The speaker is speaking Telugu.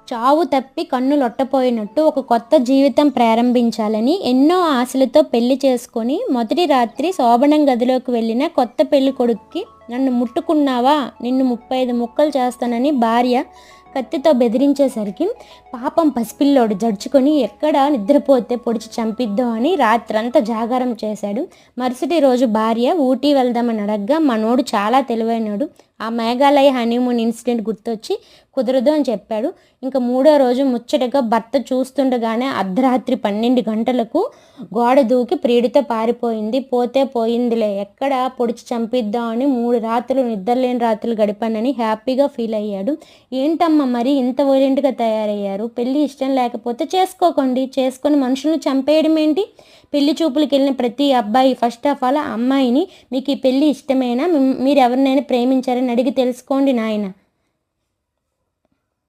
చావు తప్పి కన్ను లొట్టపోయినట్టు ఒక కొత్త జీవితం ప్రారంభించాలని ఎన్నో ఆశలతో పెళ్లి చేసుకొని మొదటి రాత్రి శోభనం గదిలోకి వెళ్ళిన కొత్త పెళ్లి కొడుక్కి నన్ను ముట్టుకున్నావా నిన్ను 35 ముక్కలు చేస్తానని భార్య కత్తితో బెదిరించేసరికి పాపం పసిపిల్లోడు జడ్చుకొని ఎక్కడ నిద్రపోతే పొడిచి చంపిద్దాం అని రాత్రంతా జాగారం చేశాడు. మరుసటి రోజు భార్య ఊటీ వెళ్దామని అడగ్గా మనోడు చాలా తెలివైనడు. ఆ మేఘాలయ హనీమూన్ ఇన్సిడెంట్ గుర్తొచ్చి కుదరదు అని చెప్పాడు. ఇంకా మూడో రోజు ముచ్చటగా భర్త చూస్తుండగానే అర్ధరాత్రి 12 గంటలకు గోడ దూకి ప్రియుడితో పారిపోయింది. పోతే పోయిందిలే, ఎక్కడ పొడిచి చంపిద్దాం అని 3 రాత్రులు నిద్రలేని రాత్రులు గడిపానని హ్యాపీగా ఫీల్ అయ్యాడు. ఏంటమ్మా మరి ఇంత వైలెంట్గా తయారయ్యారు? పెళ్ళి ఇష్టం లేకపోతే చేసుకోకండి, చేసుకొని మనుషులను చంపేయడం ఏంటి? పెళ్లి చూపులకు వెళ్ళిన ప్రతి అబ్బాయి ఫస్ట్ ఆఫ్ ఆల్ అమ్మాయిని మీకు ఈ పెళ్ళి ఇష్టమేనా, మీరు ఎవరినైనా ప్రేమించారని అడిగి తెలుసుకోండి నాయన.